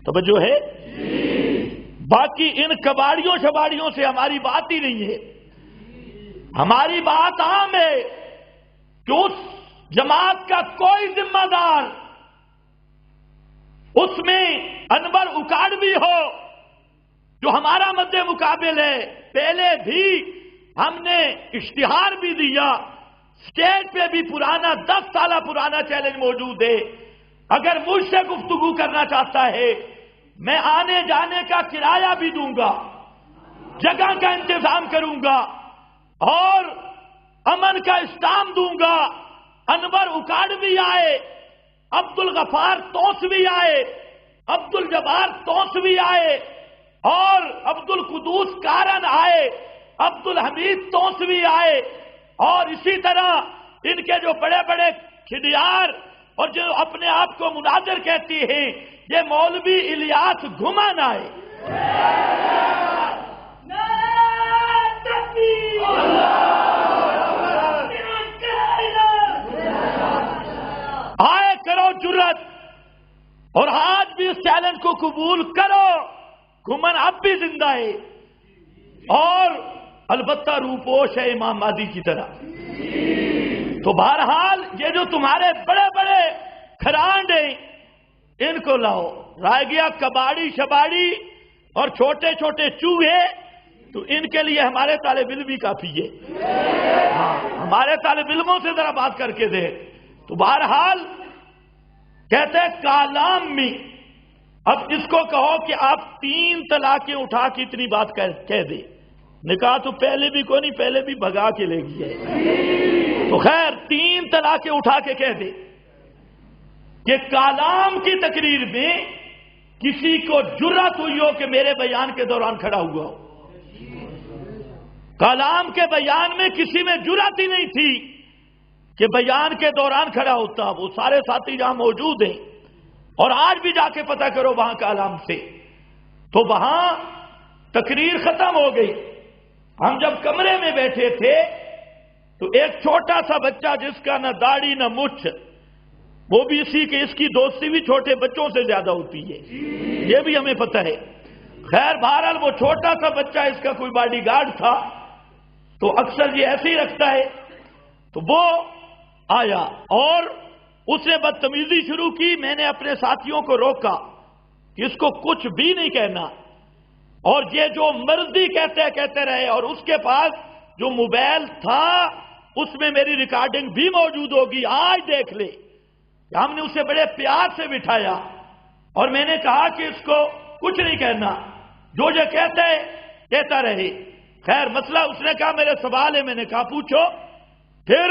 توجہ ہے؟ باقی ان کباڑیوں شباڑیوں سے ہماری بات ہی نہیں ہے. ہماری بات عام ہے کہ اس جماعت کا کوئی ذمہ دار اس میں انور اکاڑوی ہو جو ہمارا مد مقابل ہے. پہلے بھی ہم نے اشتہار بھی دیا، اسٹیج پہ بھی پرانا 10 سالہ پرانا چیلنج موجود ہے. اگر مجھ سے گفتگو کرنا چاہتا ہے میں آنے جانے کا کرایہ بھی دوں گا، جگہ کا انتظام کروں گا اور امن کا اسٹام دوں گا. انور اکاڑوی آئے، عبد الغفار توسوی آئے، عبد الجبار توسوی آئے اور عبد القدوس کارن آئے، عبد الحمید توسوی آئے، اور اسی طرح ان کے جو بڑے بڑے کھڈیار اور جو اپنے آپ کو مناظر کہتی ہیں یہ مولوی الیاس گھمان آئے. آئے کرو جرت اور آج بھی اس چیلنج کو قبول کرو. گھمن اب بھی زندہ ہے اور البتہ روپوش ہے امام مہدی کی طرح. تو بہرحال یہ جو تمہارے بڑے بڑے کھرانڈ ہیں ان کو لاؤ. رہ گیا کباڑی شباڑی اور چھوٹے چھوٹے چوہے، تو ان کے لیے ہمارے طالب علم بھی کافی ہے. ہمارے طالب علموں سے ذرا بات کر کے دے. تو بہرحال کہتے ہیں کالام میں اب اس کو کہو کہ آپ 3 طلاقیں اٹھا کے اتنی بات کہہ دے. نکاح تو پہلے بھی کوئی نہیں، پہلے بھی بھگا کے لے گئی ہے. تو خیر 3 طلاقیں اٹھا کے کہہ دے کہ کالام کی تقریر میں کسی کو جرأت ہوئی ہو کہ میرے بیان کے دوران کھڑا ہوا ہو. کلام کے بیان میں کسی میں جرأت ہی نہیں تھی کہ بیان کے دوران کھڑا ہوتا. وہ سارے ساتھی جہاں موجود ہیں اور آج بھی جا کے پتہ کرو وہاں کلام سے. تو وہاں تقریر ختم ہو گئی. ہم جب کمرے میں بیٹھے تھے تو ایک چھوٹا سا بچہ جس کا نہ داڑھی نہ مچھ، وہ بھی اسی کہ اس کی دوستی بھی چھوٹے بچوں سے زیادہ ہوتی ہے، یہ بھی ہمیں پتہ ہے. خیر بہرحال وہ چھوٹا سا بچہ اس کا کوئی باڈی گارڈ تھا تو اکثر یہ ایسے ہی رکھتا ہے. تو وہ آیا اور اس نے بدتمیزی شروع کی. میں نے اپنے ساتھیوں کو روکا کہ اس کو کچھ بھی نہیں کہنا اور یہ جو مرضی کہتے رہے. اور اس کے پاس جو موبائل تھا اس میں میری ریکارڈنگ بھی موجود ہوگی، آج دیکھ لے. ہم نے اسے بڑے پیار سے بٹھایا اور میں نے کہا کہ اس کو کچھ نہیں کہنا، جو یہ کہتا رہے. خیر مسئلہ اس نے کہا میرے سوال ہے. میں نے کہا پوچھو. پھر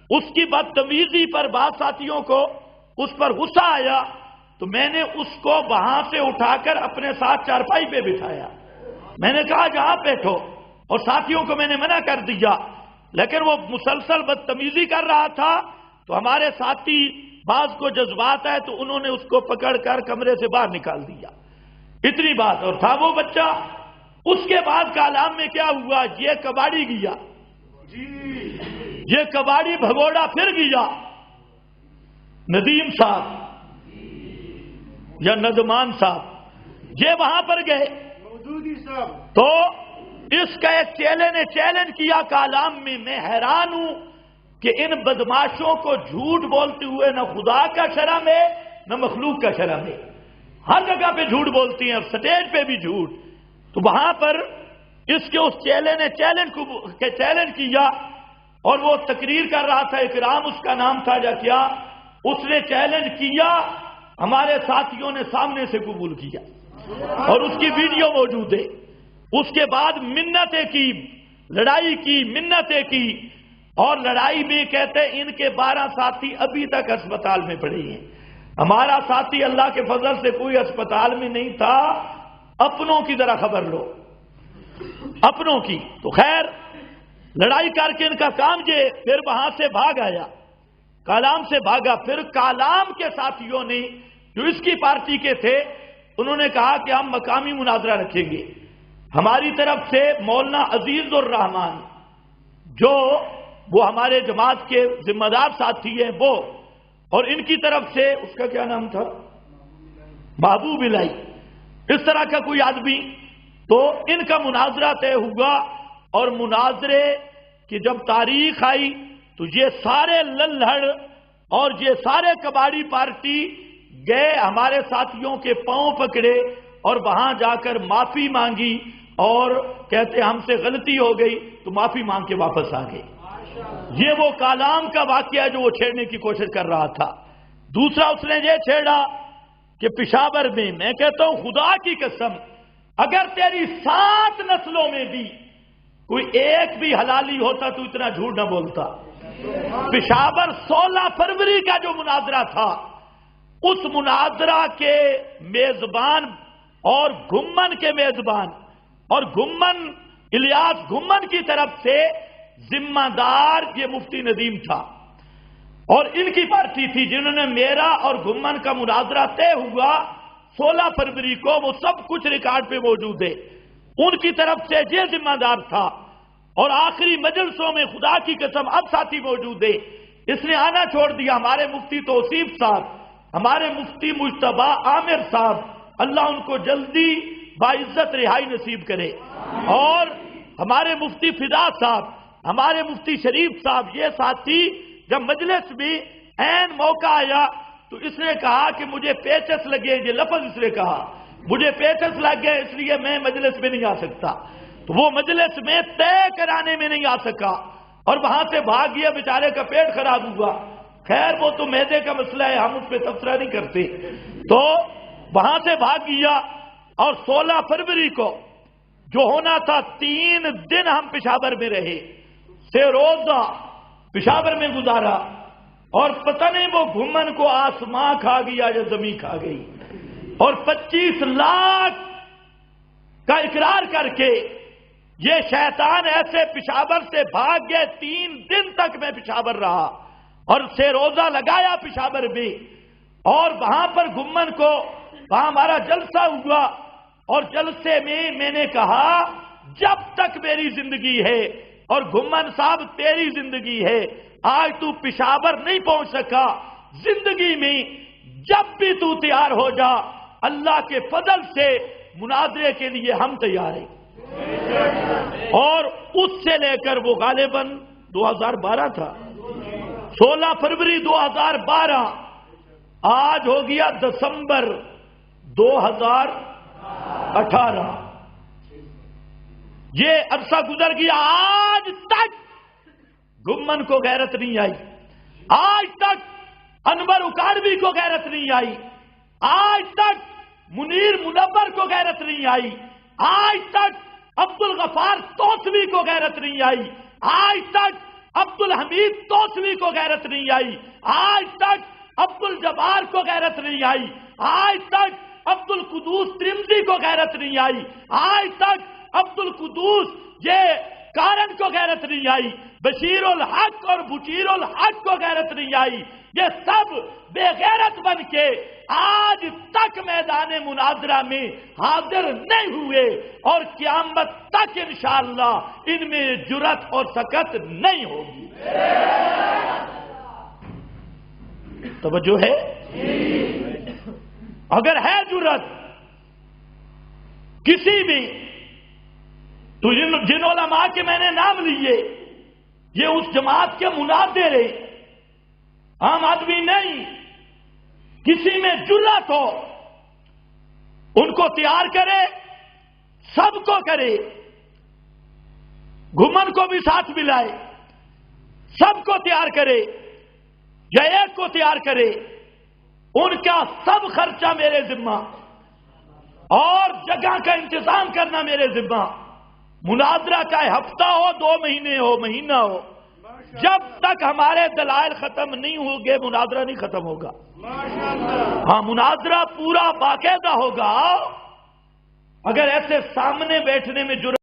اس کی بدتمیزی پر بعض ساتھیوں کو اس پر غصہ آیا تو میں نے اس کو وہاں سے اٹھا کر اپنے ساتھ چارپائی پہ بٹھایا. میں نے کہا جہاں بیٹھو، اور ساتھیوں کو میں نے منع کر دیا. لیکن وہ مسلسل بدتمیزی کر رہا تھا تو ہمارے ساتھی بعض کو جذبات آئے تو انہوں نے اس کو پکڑ کر کمرے سے باہر نکال دیا. اتنی بات. اور تھا وہ بچہ. اس کے بعد کالام میں کیا ہوا؟ یہ کباڑی گیا، یہ کباڑی بھگوڑا پھر گیا. ندیم صاحب یا ندمان صاحب یہ وہاں پر گئے تو اس کا ایک چیلنج کیا کالام میں. میں حیران ہوں کہ ان بدماشوں کو جھوٹ بولتے ہوئے نہ خدا کا شرم ہے نہ مخلوق کا شرم ہے. ہر جگہ پہ جھوٹ بولتی ہیں، سٹیج پہ بھی جھوٹ. تو وہاں پر اس کے اس چیلنج کیا اور وہ تقریر کر رہا تھا. اکرام اس کا نام تھا یا کیا. اس نے چیلنج کیا، ہمارے ساتھیوں نے سامنے سے قبول کیا اور اس کی ویڈیو موجود ہے. اس کے بعد منتیں کی، لڑائی کی، منتیں کی. اور لڑائی میں کہتے ہیں ان کے 12 ساتھی ابھی تک اسپتال میں پڑے ہیں. ہمارا ساتھی اللہ کے فضل سے کوئی اسپتال میں نہیں تھا. اپنوں کی ذرا خبر لو، اپنوں کی. تو خیر لڑائی کر کے ان کا کام یہ پھر وہاں سے بھاگ آیا، کالام سے بھاگا. پھر کالام کے ساتھیوں نے جو اس کی پارٹی کے تھے انہوں نے کہا کہ ہم مقامی مناظرہ رکھیں گے. ہماری طرف سے مولانا عزیز الرحمان جو وہ ہمارے جماعت کے ذمہ دار ساتھی ہیں وہ، اور ان کی طرف سے اس کا کیا نام تھا، محبوب الہی، اس طرح کا کوئی آدمی، تو ان کا مناظرہ طے ہوا۔ اور مناظرے کی جب تاریخ آئی تو یہ سارے للہڑ اور یہ سارے کباڑی پارٹی گئے، ہمارے ساتھیوں کے پاؤں پکڑے اور وہاں جا کر معافی مانگی اور کہتے ہم سے غلطی ہو گئی، تو معافی مانگ کے واپس آ گئے۔ یہ وہ کالام کا واقعہ ہے جو وہ چھیڑنے کی کوشش کر رہا تھا۔ دوسرا اس نے یہ چھیڑا کہ پشاور میں کہتا ہوں خدا کی قسم، اگر تیری 7 نسلوں میں بھی کوئی ایک بھی حلالی ہوتا تو اتنا جھوٹ نہ بولتا۔ پشاور 16 فروری کا جو مناظرہ تھا، اس مناظرہ کے میزبان اور گھمن کے میزبان اور گھمن الیاس گھمن کی طرف سے ذمہ دار یہ مفتی ندیم تھا، اور ان کی پارٹی تھی جنہوں نے میرا اور گھمن کا مناظرہ طے ہوا 16 فروری کو، وہ سب کچھ ریکارڈ پہ موجود ہے، ان کی طرف سے یہ ذمہ دار تھا۔ اور آخری مجلسوں میں خدا کی قسم اب ساتھی موجود ہے، اس نے آنا چھوڑ دیا۔ ہمارے مفتی توصیف صاحب، ہمارے مفتی مجتبی عامر صاحب، اللہ ان کو جلدی باعزت رہائی نصیب کرے، اور ہمارے مفتی فدا صاحب، ہمارے مفتی شریف صاحب، یہ ساتھی جب مجلس میں عین موقع آیا تو اس نے کہا کہ مجھے پیچس لگے، یہ لفظ اس نے کہا، مجھے پیچس لگ گئے اس لیے میں مجلس میں نہیں آ سکتا۔ تو وہ مجلس میں طے کرانے میں نہیں آ سکا اور وہاں سے بھاگ گیا، بیچارے کا پیٹ خراب ہوا۔ خیر وہ تو معدے کا مسئلہ ہے، ہم اس پہ تبصرہ نہیں کرتے۔ تو وہاں سے بھاگ گیا، اور 16 فروری کو جو ہونا تھا 3 دن ہم پشاور میں رہے، 6 روزہ پشاور میں گزارا، اور پتہ نہیں وہ گھمن کو آسمان کھا گیا یا زمین کھا گئی، اور 25 لاکھ کا اقرار کر کے یہ شیطان ایسے پشاور سے بھاگ گئے۔ 3 دن تک میں پشاور رہا اور 6 روزہ لگایا پشاور میں، اور وہاں پر گھمن کو وہاں ہمارا جلسہ ہوا، اور جلسے میں نے کہا جب تک میری زندگی ہے اور گھمن صاحب تیری زندگی ہے، آج تو پشاور نہیں پہنچ سکا، زندگی میں جب بھی تو تیار ہو جا، اللہ کے فضل سے مناظرے کے لیے ہم تیار ہیں۔ اور اس سے لے کر وہ غالباً 2012 تھا، 16 فروری 2012، آج ہو گیا دسمبر 2018، یہ عرصہ گزر گیا، آج تک گھمن کو غیرت نہیں آئی، آج تک انور اکاڑوی کو غیرت نہیں آئی، آج تک منیر منور کو غیرت نہیں آئی، آج تک عبد الغفار توسوی کو غیرت نہیں آئی، آج تک عبد الحمید توسوی کو غیرت نہیں آئی، آج تک عبد الجبار کو غیرت نہیں آئی، آج تک عبد القدوس ترمذی کو غیرت نہیں آئی، آج تک عبد القدوس یہ کارن کو غیرت نہیں آئی، بشیر الحق اور بشیر الحق کو غیرت نہیں آئی، یہ سب بے غیرت بن کے آج تک میدان مناظرہ میں حاضر نہیں ہوئے، اور قیامت تک انشاءاللہ ان میں جرأت اور سکت نہیں ہوگی۔ توجہ ہے؟ اگر ہے جرأت کسی بھی، تو جن علماء کے میں نے نام لیے یہ اس جماعت کے مناظر ہیں، عام آدمی نہیں، کسی میں جرأت ہو ان کو تیار کرے، سب کو کرے، گھمن کو بھی ساتھ ملائے، سب کو تیار کرے یا ایک کو تیار کرے، ان کا سب خرچہ میرے ذمہ اور جگہ کا انتظام کرنا میرے ذمہ۔ مناظرہ چاہے ہفتہ ہو، 2 مہینے ہو، مہینہ ہو، جب تک ہمارے دلائل ختم نہیں ہوں گے مناظرہ نہیں ختم ہوگا۔ ہاں مناظرہ پورا باقاعدہ ہوگا، اگر ایسے سامنے بیٹھنے میں جرأت